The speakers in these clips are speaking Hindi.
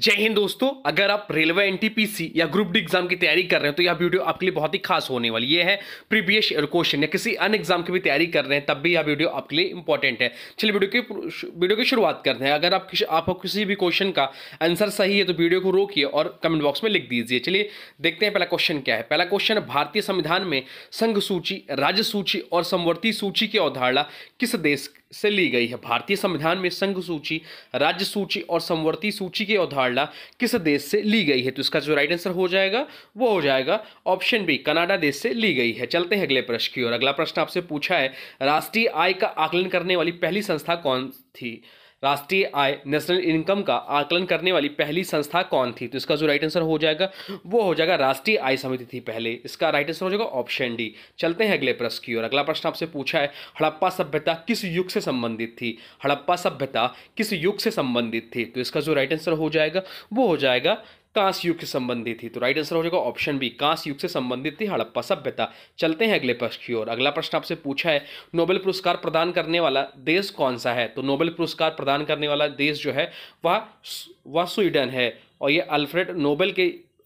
जय हिंद दोस्तों। अगर आप रेलवे एनटीपीसी या ग्रुप डी एग्जाम की तैयारी कर रहे हैं तो यह वीडियो आपके लिए बहुत ही खास होने वाली ये है। प्रीवियस ईयर क्वेश्चन या किसी अन्य एग्जाम की भी तैयारी कर रहे हैं तब भी यह वीडियो आपके लिए इंपॉर्टेंट है। चलिए वीडियो की शुरुआत करते हैं। अगर आपको किसी भी क्वेश्चन का आंसर सही है तो वीडियो को रोकिए और कमेंट बॉक्स में लिख दीजिए। चलिए देखते हैं पहला क्वेश्चन क्या है। पहला क्वेश्चन है, भारतीय संविधान में संघ सूची, राज्य सूची और समवर्ती सूची की अवधारणा किस देश से ली गई है। भारतीय संविधान में संघ सूची, राज्य सूची और समवर्ती सूची की अवधारणा किस देश से ली गई है। तो इसका जो राइट आंसर हो जाएगा वो हो जाएगा ऑप्शन बी, कनाडा देश से ली गई है। चलते हैं अगले प्रश्न की ओर। अगला प्रश्न आपसे पूछा है, राष्ट्रीय आय का आकलन करने वाली पहली संस्था कौन थी। राष्ट्रीय आय, नेशनल इनकम का आकलन करने वाली पहली संस्था कौन थी। तो इसका जो राइट आंसर हो जाएगा वो हो जाएगा राष्ट्रीय आय समिति थी पहले। इसका राइट आंसर हो जाएगा ऑप्शन डी। चलते हैं अगले प्रश्न की ओर। अगला प्रश्न आपसे पूछा है, हड़प्पा सभ्यता किस युग से संबंधित थी। हड़प्पा सभ्यता किस युग से संबंधित थी। तो इसका जो राइट आंसर हो जाएगा वो हो जाएगा कांस्य युग से संबंधित थी। तो राइट आंसर हो जाएगा ऑप्शन बी, कांस्य युग से संबंधित थी हड़प्पा सभ्यता। चलते हैं अगले प्रश्न की ओर। अगला प्रश्न आपसे पूछा है, नोबेल पुरस्कार प्रदान करने वाला देश कौन सा है। तो नोबेल पुरस्कार प्रदान करने वाला देश जो है वह स्वीडन है और ये अल्फ्रेड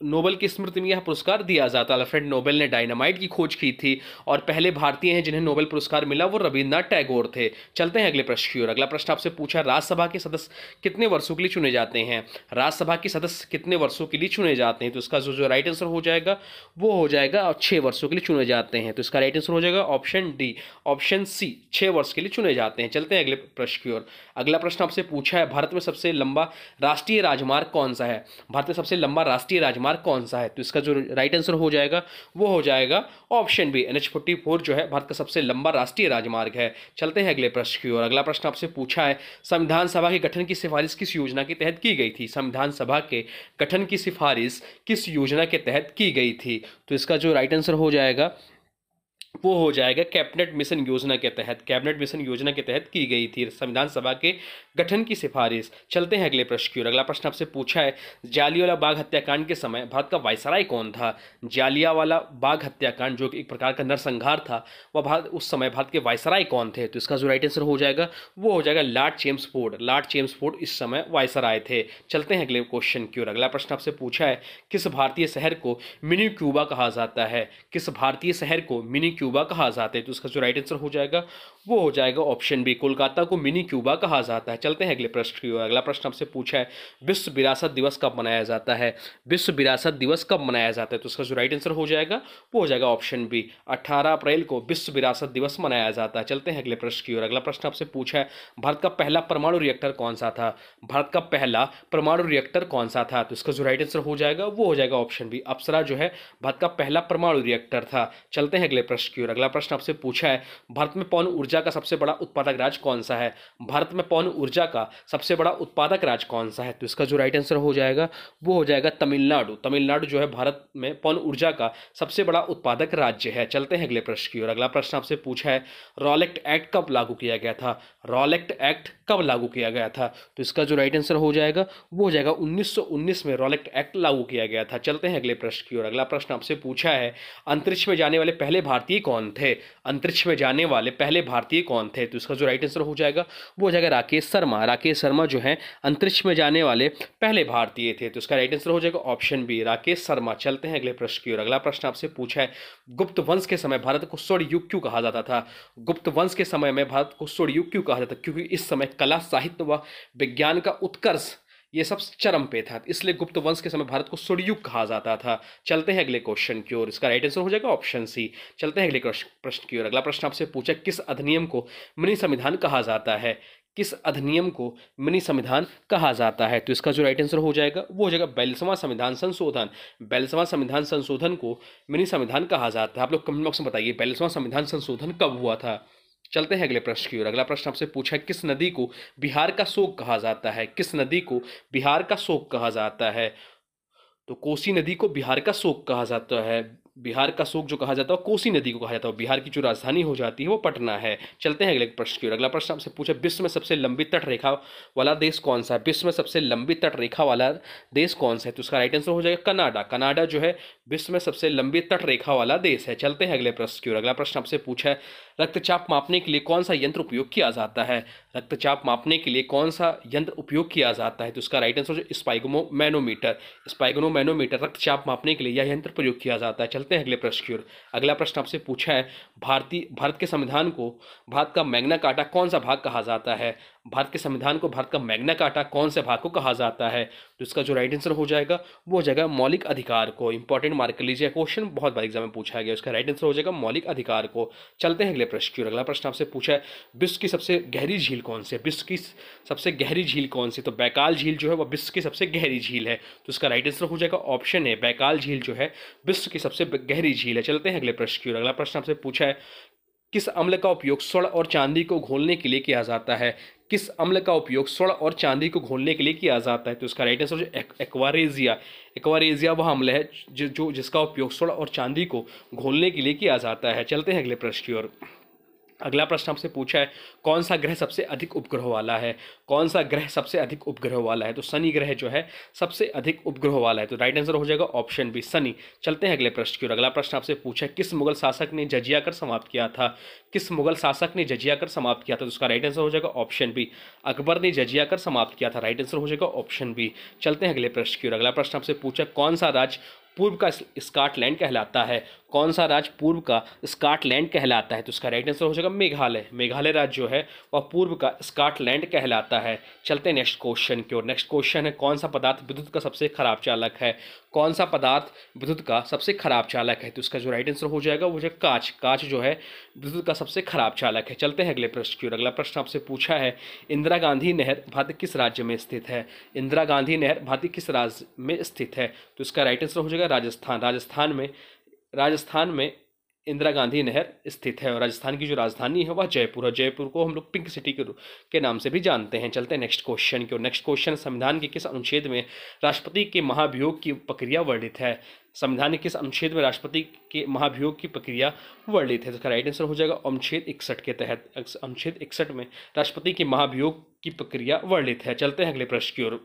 नोबेल की स्मृति में यह पुरस्कार दिया जाता है। अल्फ्रेड नोबेल ने डायनामाइट की खोज की थी और पहले भारतीय हैं जिन्हें नोबेल पुरस्कार मिला वो रविन्द्रनाथ टैगोर थे। चलते हैं अगले प्रश्न की ओर। अगला प्रश्न आपसे पूछा, राज्यसभा के सदस्य कितने वर्षों के लिए चुने जाते हैं। राज्यसभा के सदस्य कितने वर्षों के लिए चुने जाते हैं। तो इसका जो राइट आंसर हो जाएगा वो हो जाएगा 6 वर्षों के लिए चुने जाते हैं। तो इसका राइट आंसर हो जाएगा ऑप्शन डी, ऑप्शन सी, 6 वर्ष के लिए चुने जाते हैं। चलते हैं अगले प्रश्न की ओर। अगला प्रश्न आपसे पूछा है, भारत में सबसे लंबा राष्ट्रीय राजमार्ग कौन सा है। भारत में सबसे लंबा राष्ट्रीय राजमार्ग कौन सा है। तो इसका जो राइट आंसर हो जाएगा वो हो जाएगा ऑप्शन बी, NH-44 जो है भारत का सबसे लंबा राष्ट्रीय राजमार्ग है। चलते हैं अगले प्रश्न की ओर। अगला प्रश्न आपसे पूछा है, संविधान सभा के गठन की सिफारिश किस योजना के तहत की गई थी। संविधान सभा के गठन की सिफारिश किस योजना के तहत की गई थी। तो इसका जो राइट आंसर हो जाएगा वो हो जाएगा कैबिनेट मिशन योजना के तहत। कैबिनेट मिशन योजना के तहत की गई थी संविधान सभा के गठन की सिफारिश। चलते हैं अगले प्रश्न की ओर। अगला प्रश्न आपसे पूछा है, जालियांवाला बाग हत्याकांड के समय भारत का वायसराय कौन था। जालियांवाला बाग हत्याकांड जो एक प्रकार का नरसंहार था वह उस समय भारत के वायसराय कौन थे। तो इसका जो राइट आंसर हो जाएगा वो हो जाएगा लॉर्ड चेम्सफोर्ड। लॉर्ड चेम्सफोर्ड इस समय वायसराय थे। चलते हैं अगले क्वेश्चन की ओर। अगला प्रश्न आपसे पूछा है, किस भारतीय शहर को मिनी क्यूबा कहा जाता है। किस भारतीय शहर को मिनी क्यूबा कहा जाता है। तो इसका जो राइट आंसर हो जाएगा वो हो जाएगा ऑप्शन बी, कोलकाता को मिनी क्यूबा कहा जाता है। चलते हैं अगले प्रश्न की ओर। अगला प्रश्न आपसे पूछा है, विश्व विरासत दिवस कब मनाया जाता है। विश्व विरासत दिवस कब मनाया जाता है। तो इसका जो राइट आंसर हो जाएगा वो हो जाएगा ऑप्शन बी, 18 अप्रैल को विश्व विरासत दिवस मनाया जाता है। चलते हैं अगले प्रश्न की ओर। अगला प्रश्न आपसे पूछा है, भारत का पहला परमाणु रिएक्टर कौन सा था। भारत का पहला परमाणु रिएक्टर कौन सा था। तो इसका जो राइट आंसर हो जाएगा वो हो जाएगा ऑप्शन बी, अप्सरा जो है भारत का पहला परमाणु रिएक्टर था। चलते हैं अगले प्रश्न की ओर। अगला प्रश्न आपसे पूछा है, भारत में पवन ऊर्जा का सबसे बड़ा उत्पादक राज्य कौन सा है। भारत में पवन ऊर्जा का सबसे बड़ा उत्पादक राज्य कौन सा है। तो इसका जो राइट आंसर हो जाएगा वो हो जाएगा तमिलनाडु। तमिलनाडु जो है भारत में पवन ऊर्जा का सबसे बड़ा उत्पादक राज्य है। चलते हैं अगले प्रश्न की ओर। अगला प्रश्न आपसे पूछा है, रॉलेट एक्ट कब लागू किया गया था। रॉलेट एक्ट कब लागू किया गया था। तो इसका जो राइट आंसर हो जाएगा वो हो जाएगा 1919 में रॉलेट एक्ट लागू किया गया था। चलते हैं अगले प्रश्न की ओर। अगला प्रश्न आपसे पूछा है, अंतरिक्ष में जाने वाले पहले भारतीय कौन थे। अंतरिक्ष में जाने वाले पहले भारतीय कौन थे। तो इसका जो राइट आंसर हो जाएगा वो हो जाएगा राकेश शर्मा। राकेश शर्मा जो है अंतरिक्ष में जाने वाले पहले भारतीय थे। तो इसका राइट आंसर हो जाएगा ऑप्शन बी, राकेश शर्मा। चलते हैं अगले प्रश्न की ओर। अगला प्रश्न आपसे पूछा है, गुप्त वंश के समय भारत को स्वर्ण युग क्यों कहा जाता था। गुप्त वंश के समय में भारत को स्वर्ण युग क्यों कहा जाता था। क्योंकि इस समय कला, साहित्य व विज्ञान का उत्कर्ष ये सब चरम पे था, इसलिए गुप्त वंश के समय भारत को स्वर्ण युग कहा जाता था। चलते हैं अगले क्वेश्चन की ओर। इसका राइट आंसर हो जाएगा ऑप्शन सी। चलते हैं अगले प्रश्न की ओर। अगला प्रश्न आपसे पूछा, किस अधिनियम को मिनी संविधान कहा जाता है। किस अधिनियम को मिनी संविधान कहा जाता है। तो इसका जो राइट आंसर हो जाएगा वो हो जाएगा 42वां संविधान संशोधन। 42वां संविधान संशोधन को मिनी संविधान कहा जाता है। आप लोग कमेंट बॉक्स में बताइए 42वां संविधान संशोधन कब हुआ था। चलते हैं अगले प्रश्न की ओर। अगला प्रश्न आपसे पूछा है, किस नदी को बिहार का शोक कहा जाता है। किस नदी को बिहार का शोक कहा जाता है। तो कोसी नदी को बिहार का शोक कहा जाता है। बिहार का शोक जो कहा जाता है कोसी नदी को कहा जाता है। बिहार की जो राजधानी हो जाती है वो पटना है। चलते हैं अगले प्रश्न की ओर। अगला प्रश्न आपसे पूछा, विश्व में सबसे लंबी तट रेखा वाला देश कौन सा है। विश्व में सबसे लंबी तट रेखा वाला देश कौन सा है। तो उसका राइट आंसर हो जाएगा कनाडा। कनाडा जो है विश्व में सबसे लंबी तट रेखा वाला देश है। चलते हैं अगले प्रश्न की ओर। अगला प्रश्न आपसे पूछा है, रक्तचाप मापने के लिए कौन सा यंत्र उपयोग किया जाता है? रक्तचाप मापने के लिए कौन सा यंत्र उपयोग किया जाता है? तो इसका राइट आंसर है स्पाइगोमैनोमीटर। स्पाइगोमैनोमीटर रक्तचाप मापने के लिए यह यंत्र प्रयोग किया जाता है। चलते हैं अगले प्रश्न की ओर। अगला प्रश्न आपसे पूछा है, भारत के संविधान को भारत का मैग्ना कार्टा कौन सा भाग कहा जाता है? भारत के संविधान को भारत का मैग्ना कार्टा कौन से भाग को कहा जाता है? तो इसका जो राइट आंसर हो जाएगा वो हो जाएगा मौलिक अधिकार को। इंपॉर्टेंट मार्क कर लीजिए, क्वेश्चन बहुत बार एग्जाम में पूछा गया। उसका राइट आंसर हो जाएगा मौलिक अधिकार को। चलते हैं अगले प्रश्न की ओर। अगला प्रश्न आपसे पूछा है, विश्व की सबसे गहरी झील कौन सी है? विश्व की सबसे गहरी झील कौन सी? तो बैकाल झील जो है वह विश्व की सबसे गहरी झील है। तो इसका राइट आंसर हो जाएगा ऑप्शन है, बैकाल झील जो है विश्व की सबसे गहरी झील है। चलते हैं अगले प्रश्न की ओर। अगला प्रश्न आपसे पूछा है, किस अम्ल का उपयोग स्वर्ण और चांदी को घोलने के लिए किया जाता है? किस अम्ल का उपयोग स्वर्ण और चांदी को घोलने के लिए किया जाता है? तो इसका राइट आंसर एक्वारेजिया। एक्वारेजिया वह अम्ल है जिसका उपयोग स्वर्ण और चांदी को घोलने के लिए किया जाता है। चलते हैं अगले प्रश्न की ओर। अगला प्रश्न आपसे पूछा है, कौन सा ग्रह सबसे अधिक उपग्रह वाला है? कौन सा ग्रह सबसे अधिक उपग्रह वाला है? तो शनि ग्रह जो है सबसे अधिक उपग्रह वाला है। तो राइट आंसर हो जाएगा ऑप्शन बी, शनि। चलते हैं अगले प्रश्न की ओर। अगला प्रश्न आपसे पूछा है, किस मुगल शासक ने जजिया कर समाप्त किया था? किस मुगल शासक ने जजिया कर समाप्त किया था? तो उसका राइट आंसर हो जाएगा ऑप्शन बी, अकबर ने जजिया कर समाप्त किया था। राइट आंसर हो जाएगा ऑप्शन बी। चलते हैं अगले प्रश्न की ओर। अगला प्रश्न आपसे पूछा, कौन सा राज्य पूर्व का स्कॉटलैंड कहलाता है? कौन सा राज्य पूर्व का स्कॉटलैंड कहलाता है? तो इसका राइट आंसर हो जाएगा मेघालय। मेघालय राज्य जो है वह पूर्व का स्कॉटलैंड कहलाता है। चलते हैं नेक्स्ट क्वेश्चन की ओर। नेक्स्ट क्वेश्चन है, कौन सा पदार्थ विद्युत का सबसे खराब चालक है? कौन सा पदार्थ विद्युत का सबसे खराब चालक है? तो इसका जो राइट आंसर हो जाएगा वो है कांच। कांच जो है विद्युत का सबसे खराब चालक है। चलते हैं अगले प्रश्न की ओर। अगला प्रश्न आपसे पूछा है, इंदिरा गांधी नहर भारत किस राज्य में स्थित है? इंदिरा गांधी नहर भारत किस राज्य में स्थित है? तो इसका राइट आंसर हो जाएगा राजस्थान। राजस्थान में इंदिरा गांधी नहर स्थित है। और राजस्थान की जो राजधानी है वह जयपुर है। जयपुर को हम लोग पिंक सिटी के नाम से भी जानते हैं। चलते हैं नेक्स्ट क्वेश्चन की ओर। नेक्स्ट क्वेश्चन, संविधान के किस अनुच्छेद में राष्ट्रपति के महाभियोग की प्रक्रिया वर्णित है? संविधान के किस अनुच्छेद में राष्ट्रपति के महाभियोग की प्रक्रिया वर्णित है? तो इसका राइट आंसर हो जाएगा अनुच्छेद 61 के तहत। अनुच्छेद 61 में राष्ट्रपति के महाभियोग की प्रक्रिया वर्णित है। चलते हैं अगले प्रश्न की ओर।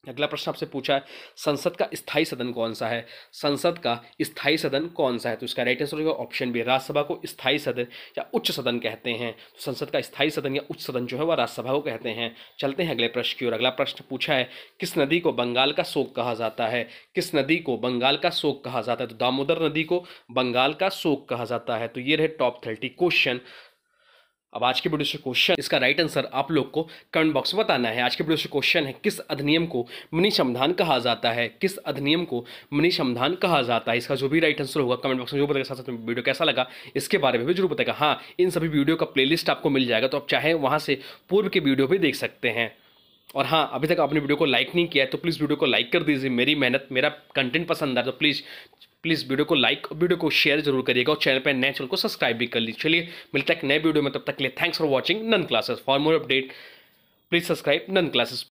अगला प्रश्न आपसे पूछा है, संसद का स्थायी सदन कौन सा है? संसद का स्थायी सदन कौन सा है? तो इसका राइट आंसर होगा ऑप्शन बी, राज्यसभा को स्थायी सदन या उच्च सदन कहते हैं। तो संसद का स्थायी सदन या उच्च सदन जो है वह राज्यसभा को कहते हैं। चलते हैं अगले प्रश्न की ओर। अगला प्रश्न पूछा है, किस नदी को बंगाल का शोक कहा जाता है? किस नदी को बंगाल का शोक कहा जाता है? तो दामोदर नदी को बंगाल का शोक कहा जाता है। तो ये रहे टॉप 30 क्वेश्चन। अब आज के वीडियो से क्वेश्चन, इसका राइट आंसर आप लोग को कमेंट बॉक्स में बताना है। आज के वीडियो से क्वेश्चन है, किस अधिनियम को मनी संविधान कहा जाता है? किस अधिनियम को मनी संविधान कहा जाता है? इसका जो भी राइट आंसर होगा कमेंट बॉक्स में जो बताएगा, साथ साथ वीडियो कैसा लगा इसके बारे में भी जरूर बताएगा। हाँ, इन सभी वीडियो का प्लेलिस्ट आपको मिल जाएगा, तो आप चाहे वहाँ से पूर्व के वीडियो भी देख सकते हैं। और हाँ, अभी तक आपने वीडियो को लाइक नहीं किया है तो प्लीज़ वीडियो को लाइक कर दीजिए। मेरी मेहनत, मेरा कंटेंट पसंद है तो प्लीज़ वीडियो को लाइक, वीडियो को शेयर जरूर करिएगा और चैनल पर नए चैनल को सब्सक्राइब भी कर लीजिए। चलिए मिलता है एक नए वीडियो में, तब तक के लिए थैंक्स फॉर वॉचिंग नन classes. For more update please subscribe नन क्लासेस।